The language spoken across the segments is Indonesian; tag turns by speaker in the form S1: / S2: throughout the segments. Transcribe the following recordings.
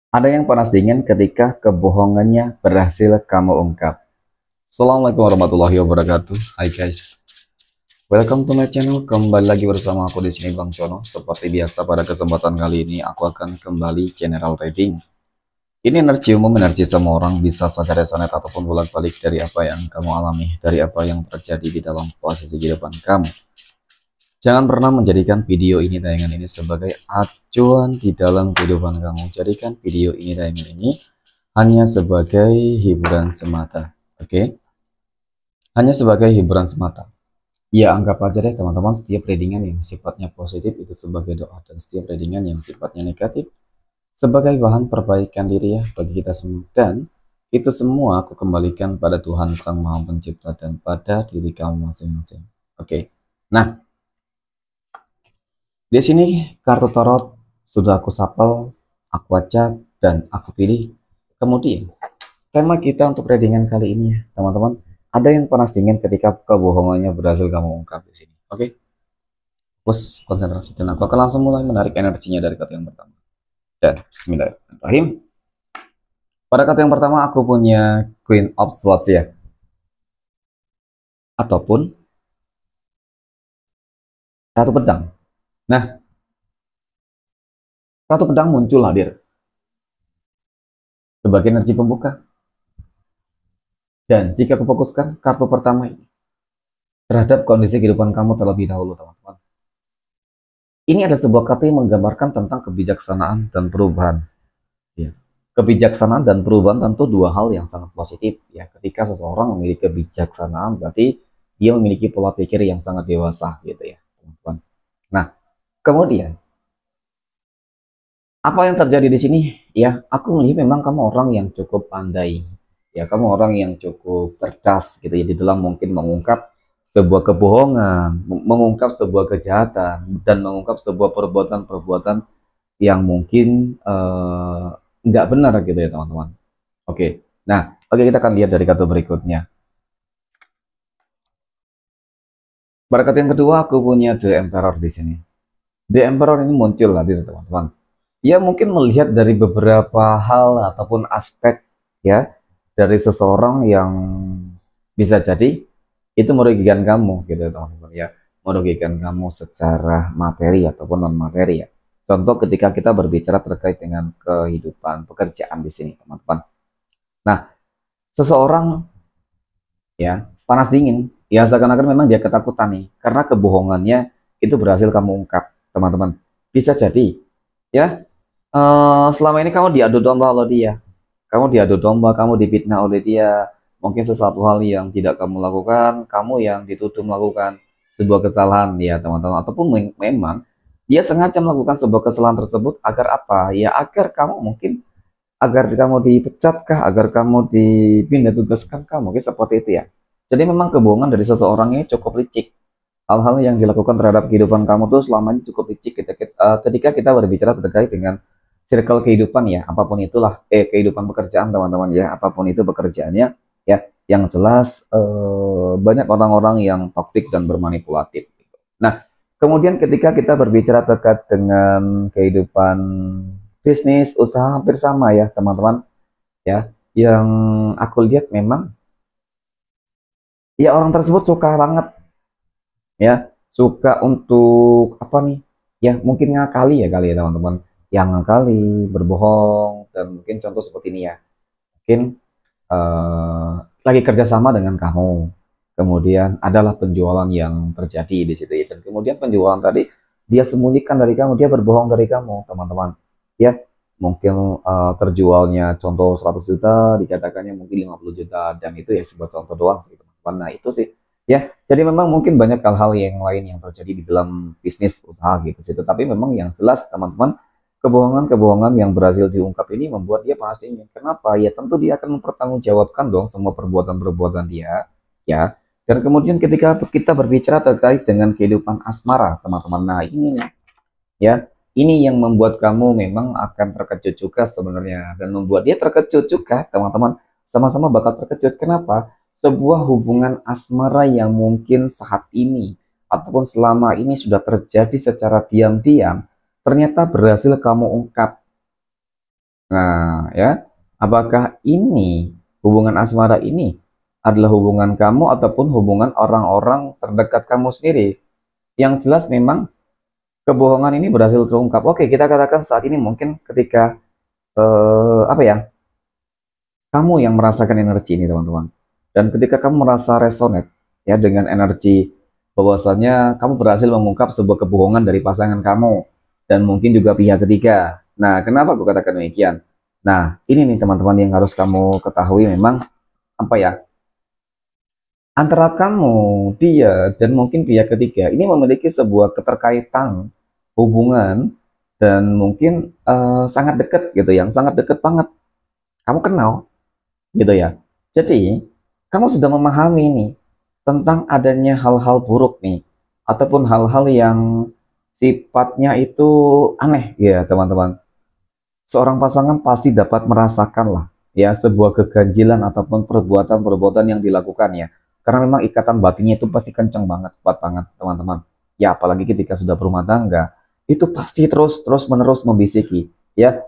S1: Ada yang panas dingin ketika kebohongannya berhasil kamu ungkap. Assalamualaikum warahmatullahi wabarakatuh. Hai guys, welcome to my channel. Kembali lagi bersama aku di sini Bang Cono. Seperti biasa pada kesempatan kali ini aku akan kembali general reading. Ini energi umum, energi semua orang, bisa saja resonet ataupun bolak-balik dari apa yang kamu alami, dari apa yang terjadi di dalam posisi kehidupan kamu. Jangan pernah menjadikan video ini, tayangan ini sebagai acuan di dalam kehidupan kamu. Jadikan video ini, tayangan ini hanya sebagai hiburan semata. Oke, hanya sebagai hiburan semata. Ya, anggap aja deh teman-teman, setiap readingan yang sifatnya positif itu sebagai doa, dan setiap readingan yang sifatnya negatif sebagai bahan perbaikan diri ya bagi kita semua. Dan itu semua aku kembalikan pada Tuhan Sang Maha Pencipta dan pada diri kamu masing-masing. Oke, nah di sini kartu tarot sudah aku sapel, aku acak, dan aku pilih. Kemudian tema kita untuk readingan kali ini ya, teman-teman. Ada yang panas dingin ketika kebohongannya berhasil kamu ungkap di sini. Oke, fokus konsentrasi dan aku akan langsung mulai menarik energinya dari kartu yang pertama. Dan Bismillahirrahmanirrahim. Pada kartu yang pertama aku punya Queen of Swords ya, ataupun Ratu Pedang. Nah, Ratu Pedang muncul hadir sebagai energi pembuka. Dan jika aku fokuskan kartu pertama ini terhadap kondisi kehidupan kamu terlebih dahulu, teman-teman. Ini ada sebuah kartu yang menggambarkan tentang kebijaksanaan dan perubahan. Ya. Kebijaksanaan dan perubahan tentu dua hal yang sangat positif. Ya, ketika seseorang memiliki kebijaksanaan, berarti dia memiliki pola pikir yang sangat dewasa, gitu ya, teman-teman. Nah, kemudian apa yang terjadi di sini? Ya, aku melihat memang kamu orang yang cukup pandai. Ya, kamu orang yang cukup cerdas, gitu ya, di dalam mungkin mengungkap sebuah kebohongan, mengungkap sebuah kejahatan, dan mengungkap sebuah perbuatan-perbuatan yang mungkin nggak benar gitu ya teman-teman. Oke, nah oke kita akan lihat dari kartu berikutnya. Pada kartu yang kedua aku punya The Emperor di sini. The Emperor ini muncul tadi teman-teman. Ya mungkin melihat dari beberapa hal ataupun aspek ya dari seseorang yang bisa jadi itu merugikan kamu gitu teman-teman ya, merugikan kamu secara materi ataupun non materi ya. Contoh ketika kita berbicara terkait dengan kehidupan pekerjaan di sini teman-teman. Nah, seseorang ya panas dingin ya seakan-akan memang dia ketakutan nih karena kebohongannya itu berhasil kamu ungkap teman-teman. Bisa jadi ya selama ini kamu diadu domba oleh dia, kamu diadu domba, kamu difitnah oleh dia, mungkin sesuatu hal yang tidak kamu lakukan, kamu yang dituduh melakukan sebuah kesalahan ya teman-teman, ataupun memang dia sengaja melakukan sebuah kesalahan tersebut agar apa ya, agar kamu mungkin agar kamu dipecatkah, agar kamu dipindah tugaskan, kamu mungkin seperti itu ya. Jadi memang kebohongan dari seseorang ini cukup licik. Hal-hal yang dilakukan terhadap kehidupan kamu tuh selama ini cukup licik ketika kita berbicara terkait dengan circle kehidupan ya, apapun itulah, kehidupan pekerjaan teman-teman ya, apapun itu pekerjaannya ya, yang jelas banyak orang-orang yang toksik dan bermanipulatif. Nah, kemudian ketika kita berbicara terkait dengan kehidupan bisnis, usaha hampir sama ya teman-teman ya, yang aku lihat memang ya orang tersebut suka banget ya, suka untuk apa nih ya, mungkin ngakali ya kali ya teman-teman, yang ngakali, berbohong, dan mungkin contoh seperti ini ya, mungkin eh, lagi kerjasama dengan kamu, kemudian adalah penjualan yang terjadi di situ ya, dan kemudian penjualan tadi dia sembunyikan dari kamu, dia berbohong dari kamu teman-teman ya, mungkin terjualnya contoh 100 juta dikatakannya mungkin 50 juta, dan itu ya sebuah contoh doang sih teman-teman. Nah itu sih ya, jadi memang mungkin banyak hal-hal yang lain yang terjadi di dalam bisnis usaha gitu sih, tapi memang yang jelas teman-teman, kebohongan-kebohongan yang berhasil diungkap ini membuat dia panas dingin. Kenapa? Ya tentu dia akan mempertanggungjawabkan dong semua perbuatan-perbuatan dia, ya. Dan kemudian ketika kita berbicara terkait dengan kehidupan asmara, teman-teman, nah ini nih, ya, ini yang membuat kamu memang akan terkejut juga sebenarnya, dan membuat dia terkejut juga, teman-teman. Sama-sama bakal terkejut. Kenapa? Sebuah hubungan asmara yang mungkin saat ini ataupun selama ini sudah terjadi secara diam-diam, ternyata berhasil kamu ungkap. Nah, ya, apakah ini hubungan asmara ini adalah hubungan kamu ataupun hubungan orang-orang terdekat kamu sendiri? Yang jelas memang kebohongan ini berhasil terungkap. Oke, kita katakan saat ini mungkin ketika apa ya? Kamu yang merasakan energi ini, teman-teman. Dan ketika kamu merasa resonate ya dengan energi bahwasanya kamu berhasil mengungkap sebuah kebohongan dari pasangan kamu dan mungkin juga pihak ketiga. Nah, kenapa aku katakan demikian? Nah, ini nih teman-teman yang harus kamu ketahui memang apa ya? Antara kamu, dia, dan mungkin pihak ketiga ini memiliki sebuah keterkaitan hubungan dan mungkin sangat dekat gitu, yang sangat dekat banget. Kamu kenal gitu ya. Jadi, kamu sudah memahami nih tentang adanya hal-hal buruk nih ataupun hal-hal yang sifatnya itu aneh ya, teman-teman. Seorang pasangan pasti dapat merasakan lah ya sebuah keganjilan ataupun perbuatan-perbuatan yang dilakukannya. Karena memang ikatan batinnya itu pasti kencang banget, kuat banget, teman-teman. Ya, apalagi ketika sudah berumah tangga, itu pasti terus menerus membisiki, ya,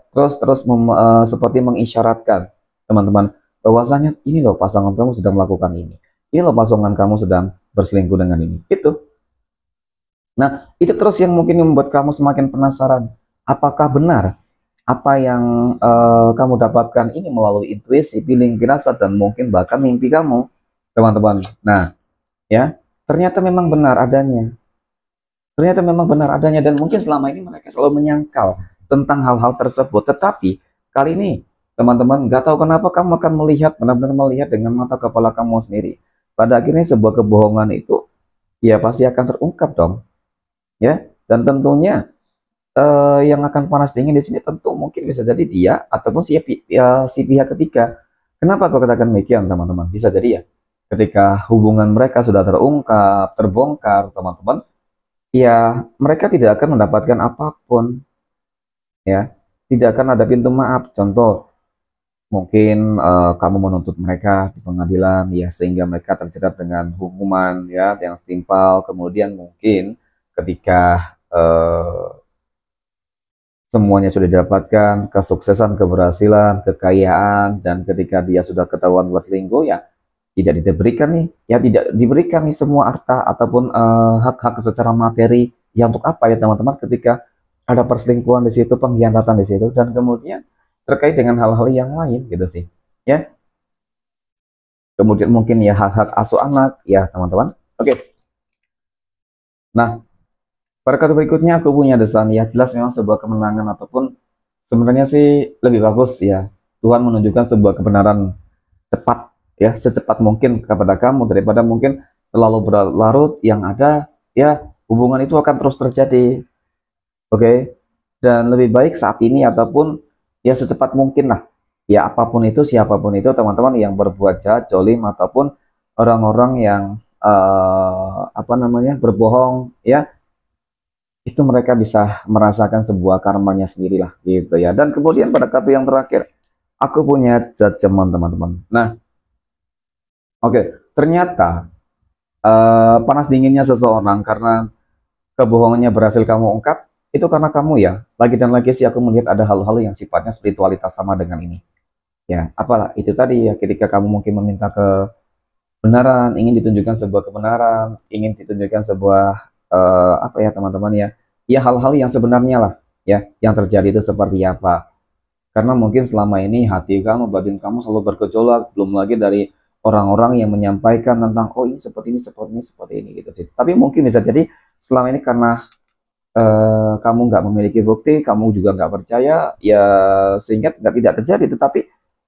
S1: seperti mengisyaratkan, teman-teman, bahwasanya ini loh pasangan kamu sedang melakukan ini. Ini loh pasangan kamu sedang berselingkuh dengan ini. Itu. Nah, itu terus yang mungkin membuat kamu semakin penasaran. Apakah benar apa yang kamu dapatkan ini melalui intuisi, feeling, firasat, dan mungkin bahkan mimpi kamu, teman-teman. Nah, ya, ternyata memang benar adanya. Ternyata memang benar adanya dan mungkin selama ini mereka selalu menyangkal tentang hal-hal tersebut. Tetapi kali ini, teman-teman, nggak tahu kenapa kamu akan melihat, benar-benar melihat dengan mata kepala kamu sendiri. Pada akhirnya sebuah kebohongan itu, ya pasti akan terungkap dong, ya. Dan tentunya yang akan panas dingin di sini tentu mungkin bisa jadi dia ataupun si pihak ketiga. Kenapa aku katakan demikian, teman-teman? Bisa jadi ya, ketika hubungan mereka sudah terungkap, terbongkar, teman-teman, ya mereka tidak akan mendapatkan apapun, ya, tidak akan ada pintu maaf. Contoh, mungkin kamu menuntut mereka di pengadilan, ya, sehingga mereka terjerat dengan hukuman, ya, yang setimpal. Kemudian mungkin ketika semuanya sudah didapatkan, kesuksesan, keberhasilan, kekayaan, dan ketika dia sudah ketahuan berselingkuh, ya tidak diberikan nih, ya tidak diberikan nih semua harta ataupun hak-hak secara materi. Ya untuk apa ya teman-teman ketika ada perselingkuhan di situ, pengkhianatan di situ, dan kemudian terkait dengan hal-hal yang lain gitu sih, ya. Kemudian mungkin ya hak-hak asuh anak, ya teman-teman. Oke. Nah, pada kata berikutnya aku punya desan, ya jelas memang sebuah kemenangan ataupun sebenarnya sih lebih bagus ya Tuhan menunjukkan sebuah kebenaran cepat ya secepat mungkin kepada kamu daripada mungkin terlalu berlarut yang ada ya hubungan itu akan terus terjadi. Oke. Dan lebih baik saat ini ataupun ya secepat mungkin lah ya apapun itu siapapun itu teman-teman yang berbuat jahat, jolim ataupun orang-orang yang apa namanya berbohong ya itu mereka bisa merasakan sebuah karmanya sendirilah gitu ya. Dan kemudian pada kartu yang terakhir aku punya judgment, teman-teman. Nah, oke, ternyata panas dinginnya seseorang karena kebohongannya berhasil kamu ungkap itu karena kamu ya. Lagi dan lagi sih aku melihat ada hal-hal yang sifatnya spiritualitas sama dengan ini. Ya, apalah itu tadi ya ketika kamu mungkin meminta kebenaran, ingin ditunjukkan sebuah kebenaran, ingin ditunjukkan sebuah apa ya teman-teman ya. Ya hal-hal yang sebenarnya lah ya yang terjadi itu seperti apa. Karena mungkin selama ini hati kamu, batin kamu selalu bergejolak, belum lagi dari orang-orang yang menyampaikan tentang oh ini seperti ini, seperti ini, seperti ini gitu sih. Tapi mungkin bisa jadi selama ini karena kamu nggak memiliki bukti, kamu juga nggak percaya, ya sehingga tidak terjadi. Tetapi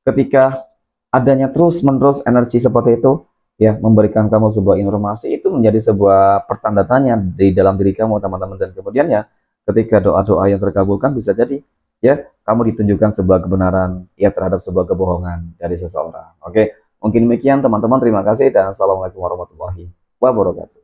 S1: ketika adanya terus-menerus energi seperti itu, ya memberikan kamu sebuah informasi itu menjadi sebuah pertanda tanya di dalam diri kamu, teman-teman. Dan kemudian ya, ketika doa-doa yang terkabulkan bisa jadi ya kamu ditunjukkan sebuah kebenaran ya terhadap sebuah kebohongan dari seseorang. Oke, mungkin demikian teman-teman. Terima kasih dan assalamualaikum warahmatullahi wabarakatuh.